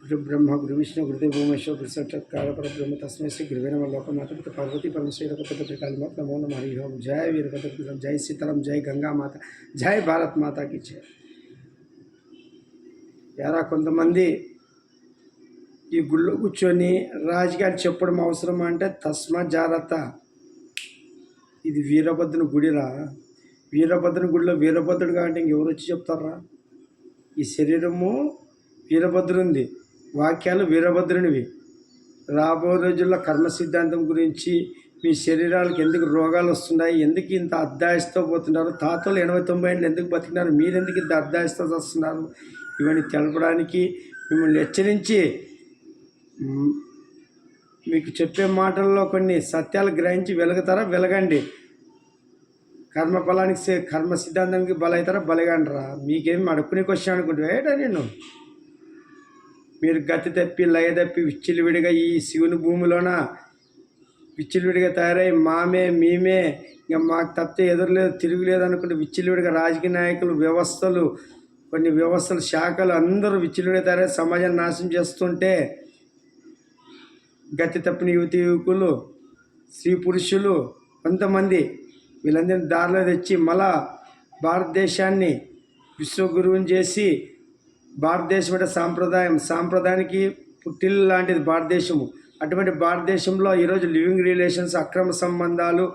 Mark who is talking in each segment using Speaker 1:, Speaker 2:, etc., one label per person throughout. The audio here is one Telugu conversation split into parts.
Speaker 1: गुरु ब्रह्मा गुरु विष्णु गुरुदेव भूमेश्वर गुरु साक्षात्कार पर ब्रह्म तस्मै श्री गुरुवे नमः लोकमाता पिता पार्वती परमेश्वर पति काली नमो नमः हरि ओम। जय वीरभद्र, जय सीताराम, जय गंगा माता, जय भारत माता की जय। यारा కొంతమంది ఈ గుళ్ళో కూర్చొని రాజకీయాలు చెప్పడం అవసరం అంటే తస్మా జాగ్రత్త. ఇది వీరభద్రుని గుడిరా. వీరభద్రుని గుడిలో వీరభద్రుడు కాబట్టి ఇంకెవరు వచ్చి చెప్తారా? ఈ శరీరము వీరభద్రుంది, వాక్యాలు వీరభద్రునివి. రాబో రోజుల్లో కర్మ సిద్ధాంతం గురించి, మీ శరీరాలకు ఎందుకు రోగాలు వస్తున్నాయి, ఎందుకు ఇంత అర్ధాయిస్తూ పోతున్నారు, తాతలు 80-90 ఏళ్ళు ఎందుకు బతికినారు, మీరెందుకు ఇంత అర్ధాయిస్తూ వస్తున్నారు, ఇవన్నీ తెలపడానికి మిమ్మల్ని హెచ్చరించి మీకు చెప్పే మాటల్లో కొన్ని సత్యాలు గ్రహించి వెలుగుతారా, వెలగండి. కర్మఫలానికి కర్మ సిద్ధాంతానికి బలవుతారా, బలగండిరా. మీకేం అడుక్కునే క్వశ్చన్ అనుకుంటే ఏటా నేను మీరు గతి తప్పి లయ తప్పి విచ్చిలివిడిగా ఈ శివుని భూమిలోన విచ్చిలివిడిగా తయారై మామే మేమే ఇంకా మాకు తప్పితే ఎదురులేదు తిరుగులేదు అనుకుంటే విచ్చిలివిడిగా రాజకీయ నాయకులు, వ్యవస్థలు, కొన్ని వ్యవస్థలు, శాఖలు అందరూ విచ్చిలివిడిగా తయారై సమాజాన్ని నాశనం చేస్తుంటే గతి తప్పిన యువతి యువకులు, స్త్రీ పురుషులు కొంతమంది వీళ్ళందరినీ దారిలో తెచ్చి మళ్ళా భారతదేశాన్ని విశ్వగురువుని చేసి, భారతదేశం అంటే సాంప్రదాయానికి పుట్టిల్లు లాంటిది భారతదేశము. అటువంటి భారతదేశంలో ఈరోజు లివింగ్ రిలేషన్స్, అక్రమ సంబంధాలు,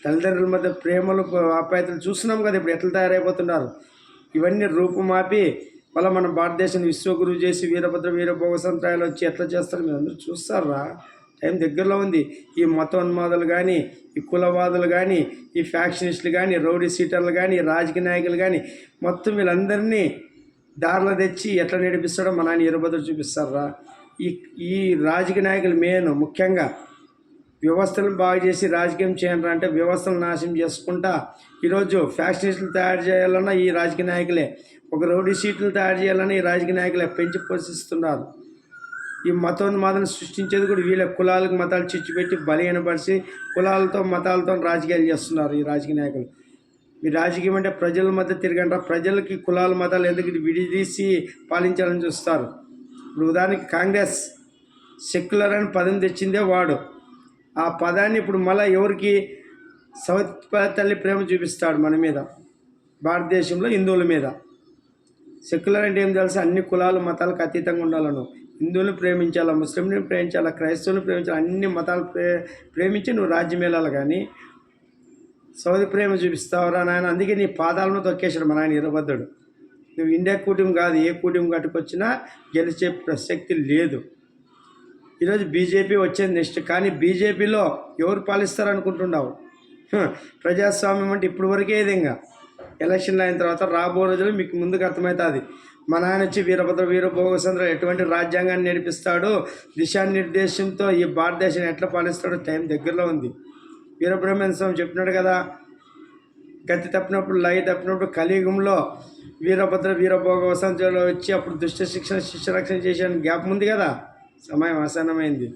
Speaker 1: తల్లిదండ్రుల మధ్య ప్రేమలు, ఆప్యాయతలు చూస్తున్నాం కదా ఇప్పుడు ఎట్లా తయారైపోతున్నారు. ఇవన్నీ రూపుమాపి మళ్ళీ మన భారతదేశాన్ని విశ్వగురువు చేసి వీరభద్ర వీరభోగసంత్రాయాలు వచ్చి ఎట్లా చేస్తారు మీరు అందరూ చూస్తారా? టైం దగ్గరలో ఉంది. ఈ మతోన్మాదులు కానీ, ఈ కులవాదులు కానీ, ఈ ఫ్యాక్షనిస్టులు కానీ, రౌడీ సీటర్లు కానీ, రాజకీయ నాయకులు కానీ మొత్తం వీళ్ళందరినీ దారిలో తెచ్చి ఎట్లా నడిపిస్తాడో మా నాన్న వీరభద్రుడు చూపిస్తారా? ఈ రాజకీయ నాయకులు ముఖ్యంగా వ్యవస్థలను బాగు చేసి రాజకీయం చేయండి అంటే వ్యవస్థలను నాశనం చేసుకుంటా ఈరోజు ఫ్యాక్షనిస్టులు తయారు చేయాలన్నా ఈ రాజకీయ నాయకులే, ఒక రౌడీ సీట్లు తయారు చేయాలన్నా ఈ రాజకీయ నాయకులే పెంచి పోషిస్తున్నారు. ఈ మతోన్మాదాన్ని సృష్టించేది కూడా వీళ్ళ కులాలకు మతాలు చిచ్చుపెట్టి బలహీనపరిచి కులాలతో మతాలతో రాజకీయాలు చేస్తున్నారు ఈ రాజకీయ నాయకులు. మీ రాజకీయం అంటే ప్రజల మధ్య తిరగంటారు. ప్రజలకి కులాల మతాలు ఎందుకు విడిదీసి పాలించాలని చూస్తారు. ఇప్పుడు ఉదాహరణకి కాంగ్రెస్ సెక్యులర్ అని పదం తెచ్చిందే వాడు. ఆ పదాన్ని ఇప్పుడు మళ్ళీ ఎవరికి తల్లి ప్రేమ చూపిస్తాడు మన మీద, భారతదేశంలో హిందువుల మీద. సెక్యులర్ అంటే ఏం తెలుసు? అన్ని కులాలు మతాలకు అతీతంగా ఉండాలను. హిందువులను ప్రేమించాలా, ముస్లింని ప్రేమించాలా, క్రైస్తవుని ప్రేమించాలా, అన్ని మతాలు ప్రేమించి నువ్వు రాజ్యం వెళ్ళాలి. కానీ సౌది ప్రేమ చూపిస్తావురా నాయన. అందుకే నీ పాదాలను తొక్కేశాడు మన ఆయన వీరభద్రుడు. నువ్వు ఇండియా కూటమి కాదు, ఏ కూటమి కట్టుకొచ్చినా గెలిచే ప్రసక్తి లేదు. ఈరోజు బీజేపీ వచ్చేది నెక్స్ట్. కానీ బీజేపీలో ఎవరు పాలిస్తారనుకుంటున్నావు? ప్రజాస్వామ్యం అంటే ఇప్పుడు వరకే విధంగా ఎలక్షన్లు అయిన తర్వాత రాబో రోజులు మీకు ముందుకు అర్థమవుతుంది. మా నాయన వచ్చి వీరభద్ర వీరభోగసంద్ర ఎటువంటి రాజ్యాంగాన్ని నడిపిస్తాడో, దిశానిర్దేశంతో ఈ భారతదేశాన్ని ఎట్లా పాలిస్తాడో టైం దగ్గరలో ఉంది. వీరబ్రహ్మేంద్ర స్వామి చెప్పినాడు కదా, గతి తప్పినప్పుడు లయ తప్పినప్పుడు కలియుగంలో వీరభద్ర వీరభోగవసంలో వచ్చి అప్పుడు దుష్ట శిక్షణ శిష్యరక్షణ చేసాను. గ్యాప్ ఉంది కదా, సమయం ఆసన్నమైంది.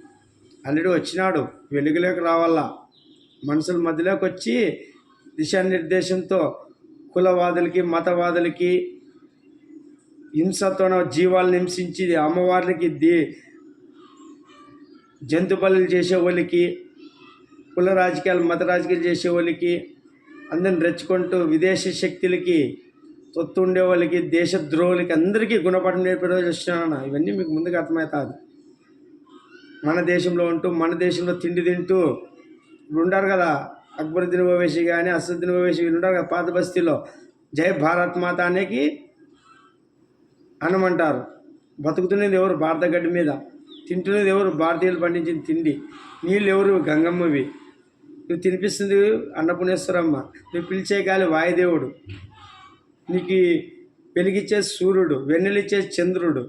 Speaker 1: ఆల్రెడీ వచ్చినాడు. వెలుగులోకి రావాలా, మనుషుల మధ్యలోకి వచ్చి దిశానిర్దేశంతో కులవాదులకి, మతవాదులకి, హింసతో జీవాలను హింసించి అమ్మవార్లకి జంతు బలులు చేసే వాళ్ళకి, కుల రాజకీయాలు మత రాజకీయాలు చేసే వాళ్ళకి, అందరిని రెచ్చుకుంటూ విదేశీ శక్తులకి తొత్తు ఉండే వాళ్ళకి, దేశద్రోహులకి అందరికీ గుణపాఠం నేర్పే రోజు వచ్చినాను. ఇవన్నీ మీకు ముందుకు అర్థమవుతుంది. మన దేశంలో ఉంటూ మన దేశంలో తిండి తింటూ ఇప్పుడు ఉంటారు కదా, అక్బరుద్దీన్ ఓవైసీ కానీ అసదుద్దీన్ ఓవైసీ వీళ్ళు ఉంటారు కదా పాత బస్తీలో, జై భారత్ మాత అనేకి అనమంటారు. బతుకుతున్నది ఎవరు? భారత గడ్డి మీద. తింటున్నది ఎవరు? భారతీయులు పండించిన తిండి. నీళ్ళు ఎవరు? గంగమ్మవి. నువ్వు తినిపిస్తుంది అన్నపూర్ణేశ్వరమ్మ. నువ్వు పిలిచే గాలి వాయుదేవుడు. నీకు వెలిగిచ్చే సూర్యుడు, వెన్నెలిచ్చే చంద్రుడు.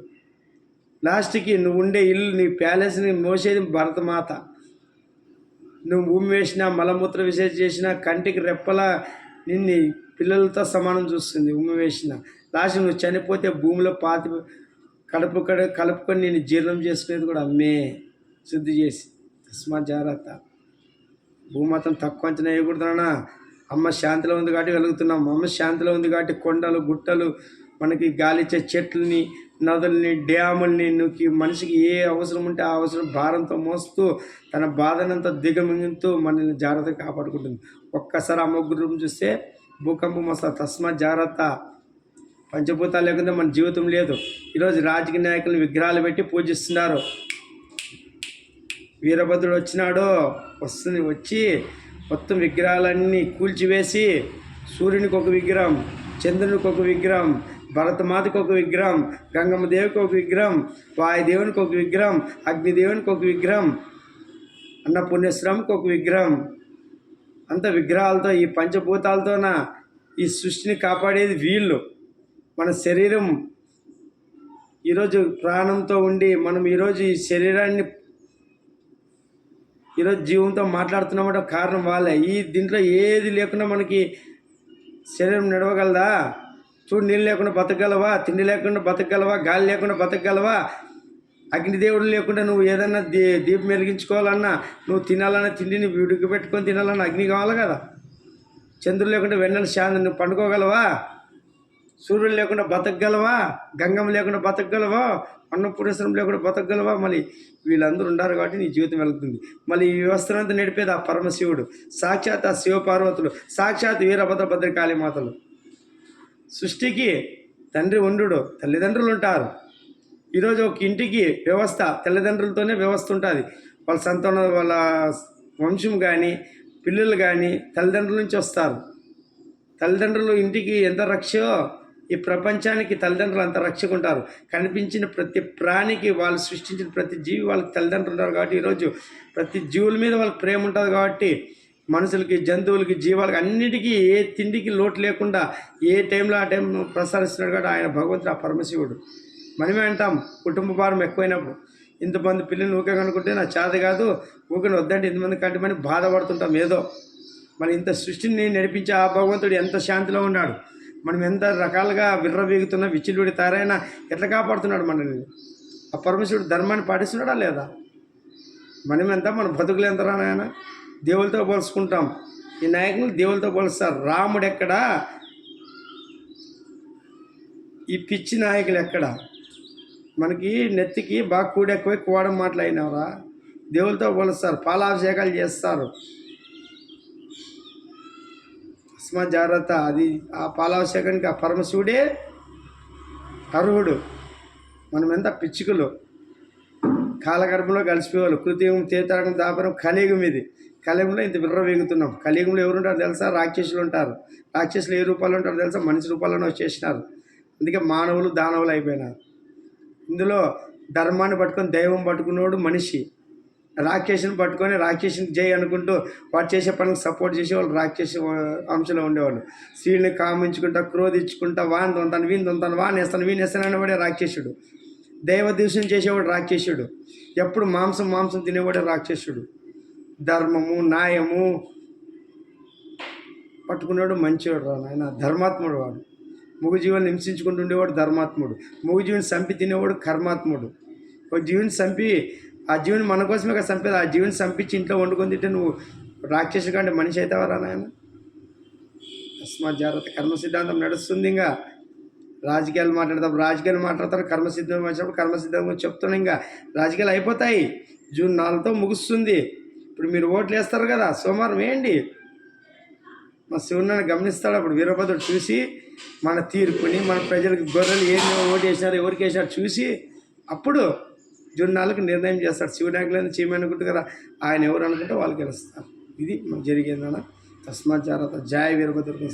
Speaker 1: లాస్ట్కి నువ్వు ఉండే ఇల్లు, నీ ప్యాలెస్ని మోసేది భరతమాత. నువ్వు భూమి వేసినా, మలమూత్ర విసర్జన చేసినా, కంటికి రెప్పలా నిన్ను పిల్లలతో సమానం చూస్తుంది భూమి వేసిన. లాస్ట్ నువ్వు చనిపోతే భూమిలో కలుపుకొని నేను జీర్ణం చేసుకునేది కూడా అమ్మే శుద్ధి చేసి. తస్మాత్ జాగ్రత్త. భూమాతం తక్కువ అంచనా వేయకూడదన్నా. అమ్మ శాంతిలో ఉంది కాబట్టి వెలుగుతున్నాం. అమ్మ శాంతిలో ఉంది కాబట్టి కొండలు, గుట్టలు, మనకి గాలిచ్చే చెట్లని, నదుల్ని, డ్యాముల్ని, నువ్వు మనిషికి ఏ అవసరం ఉంటే ఆ అవసరం భారంతో మోస్తూ తన బాధనంతా దిగమింగుతూ మనల్ని జాగ్రత్తగా కాపాడుకుంటుంది. ఒక్కసారి ఆ ముగ్గురు చూస్తే భూకంపం వస్తుంది. తస్మాత్ జాగ్రత్త. పంచభూతాలు లేకుండా మన జీవితం లేదు. ఈరోజు రాజకీయ నాయకులను విగ్రహాలు పెట్టి పూజిస్తున్నారు. వీరభద్రుడు వచ్చి మొత్తం విగ్రహాలన్నీ కూల్చివేసి సూర్యునికి ఒక విగ్రహం, చంద్రునికి ఒక విగ్రహం, భరతమాతకు ఒక విగ్రహం, గంగమ్మ దేవికి ఒక విగ్రహం, వాయుదేవునికి ఒక విగ్రహం, అగ్నిదేవునికి ఒక విగ్రహం, అన్నపుణ్యశ్రమకి ఒక విగ్రహం. అంత విగ్రహాలతో ఈ పంచభూతాలతోన ఈ సృష్టిని కాపాడేది వీళ్ళు. మన శరీరం ఈరోజు ప్రాణంతో ఉండి మనం ఈరోజు ఈ శరీరాన్ని ఈరోజు జీవంతో మాట్లాడుతున్నామంటే కారణం వాళ్ళే. దీంట్లో ఏది లేకుండా మనకి శరీరం నడవగలదా? చూడు, నీళ్ళు లేకుండా బతకగలవా? తిండి లేకుండా బతకగలవా? గాలి లేకుండా బతకగలవా? అగ్నిదేవుడు లేకుండా నువ్వు ఏదన్నా దీపం వెలిగించుకోవాలన్నా, నువ్వు తినాలన్నా తిండిని ఉడకబెట్టుకొని తినాలన్నా అగ్ని కావాలి కదా. చంద్రుడు లేకుండా వెన్నెల శాంతి నువ్వు పండుకోగలవా? సూర్యుడు లేకుండా బతకగలవా? గంగమ్మ లేకుండా బతకగలవా? అన్నపూర్ణేశ్వరం లేకుండా బతకగలవా? మళ్ళీ వీళ్ళందరూ ఉన్నారు కాబట్టి నీ జీవితం వెళ్తుంది. మళ్ళీ ఈ వ్యవస్థనంతా నడిపేది ఆ పరమశివుడు, సాక్షాత్ ఆ శివపార్వతులు, సాక్షాత్ వీరభద్ర భద్రకాళి మాతలు. సృష్టికి తండ్రి ఉండు, తల్లిదండ్రులు ఉంటారు. ఈరోజు ఒక ఇంటికి వ్యవస్థ తల్లిదండ్రులతోనే వ్యవస్థ ఉంటుంది. వాళ్ళ సంతానం, వాళ్ళ వంశం కానీ పిల్లలు కానీ తల్లిదండ్రుల నుంచి వస్తారు. తల్లిదండ్రులు ఇంటికి ఎంత రక్షో ఈ ప్రపంచానికి తల్లిదండ్రులు అంత రక్షకుంటారు. కనిపించిన ప్రతి ప్రాణికి, వాళ్ళు సృష్టించిన ప్రతి జీవి వాళ్ళకి తల్లిదండ్రులు ఉంటారు. కాబట్టి ఈరోజు ప్రతి జీవుల మీద వాళ్ళకి ప్రేమ ఉంటుంది. కాబట్టి మనుషులకి, జంతువులకి, జీవాలకి అన్నిటికీ ఏ తిండికి లోటు లేకుండా ఏ టైంలో ఆ టైం ప్రసారిస్తున్నాడు. కాబట్టి ఆయన భగవంతుడు, ఆ పరమశివుడు. మనమే అంటాం కుటుంబ భారం ఎక్కువైనప్పుడు, ఇంతమంది పిల్లలు ఊకే కనుక్కుంటే నా చేత కాదు, ఊకని వద్దంటే ఇంతమంది కంటే బాధపడుతుంటాం ఏదో. మన ఇంత సృష్టిని నడిపించే ఆ భగవంతుడు ఎంత శాంతిలో ఉన్నాడు. మనం ఎంత రకాలుగా విర్రవీగుతున్నా, విచ్చిలుడి తారైనా ఎట్లా కాపాడుతున్నాడు మనల్ని. ఆ పరమేశ్వరుడు ధర్మాన్ని పాటిస్తున్నాడా లేదా? మనమెంత, మన బతుకులు ఎంత రానాయన దేవులతో పోల్చుకుంటాం. ఈ నాయకులు దేవులతో పోలుస్తారు. రాముడు ఎక్కడా? ఈ పిచ్చి నాయకులు ఎక్కడ? మనకి నెత్తికి బాగా కూడెక్కువై కూడడం మాటలైనవరా? దేవులతో పోలుస్తారు, పాలాభిషేకాలు చేస్తారు. తస్మాత్ జాగ్రత్త. అది ఆ పాలాభిషేకానికి ఆ పరమశివుడే అర్హుడు. మనం ఎంత పిచ్చుకలు, కాలగర్భంలో కలిసిపోవాలి. కృత్యుగం, తేతారకం, దాపరం, కలియుగం. ఇది కలియుగంలో ఇంత విర్రవీగుతున్నాం. కలియుగంలో ఎవరుంటారు తెలుసా? రాక్షసులు ఉంటారు. రాక్షసులు ఏ రూపాల్లో ఉంటారో తెలుసా? మనిషి రూపాల్లోనే వచ్చేసినారు. అందుకే మానవులు దానవులు అయిపోయినారు. ఇందులో ధర్మాన్ని పట్టుకొని దైవం పట్టుకున్నవాడు మనిషి. రాక్షసుని పట్టుకొని రాక్షసునికి జై అనుకుంటూ వాడు చేసే పనులకు సపోర్ట్ చేసేవాళ్ళు రాక్షసు అంశంలో ఉండేవాళ్ళు. స్త్రీని కామించుకుంటా, క్రోధించుకుంటా, వాన్ తొంతాను, వీని తొంతాను, వానేస్తాను, వీనేస్తాను అనేవాడే రాక్షసుడు. దైవ దూషణ చేసేవాడు రాక్షసుడు. ఎప్పుడు మాంసం తినేవాడే రాక్షసుడు. ధర్మము, న్యాయము పట్టుకునేవాడు మంచివాడు రా నాయన, ధర్మాత్ముడు. వాడు మూగజీవుని హింసించుకుంటూ ఉండేవాడు ధర్మాత్ముడు. మూగజీవుని చంపి తినేవాడు కర్మాత్ముడు. ఒక జీవుని చంపి, ఆ జీవుని మన కోసమే కదా చంపేది. ఆ జీవుని చంపించి ఇంట్లో వండుకొని తింటే నువ్వు రాక్షసు కంటే మనిషి అవుతావరా నాయన? తస్మాత్ జాగ్రత్త. కర్మ సిద్ధాంతం నడుస్తుంది. ఇంకా రాజకీయాలు మాట్లాడతారు, కర్మసిద్ధం వచ్చినప్పుడు కర్మసిద్ధం గురించి చెప్తున్నాం. ఇంకా రాజకీయాలు అయిపోతాయి. జూన్ 4తో ముగుస్తుంది. ఇప్పుడు మీరు ఓట్లు వేస్తారు కదా, సోమవారం వేయండి. మా శివుని గమనిస్తాడు. అప్పుడు వీరభద్రుడు చూసి మన తీర్పుని, మన ప్రజలకు గొర్రెలు ఏం ఓటు వేసినారు, ఎవరికి వేసినారు చూసి అప్పుడు జూన్ 4కి నిర్ణయం చేస్తాడు. శివనాయకులను చేయమనుకుంటు కదా, ఆయన ఎవరు అనుకుంటే వాళ్ళు గెలుస్తారు. ఇది మనకు జరిగేదన్న. తస్మాత్ జాగ్రత్త. జయ వీరభద్రుడు.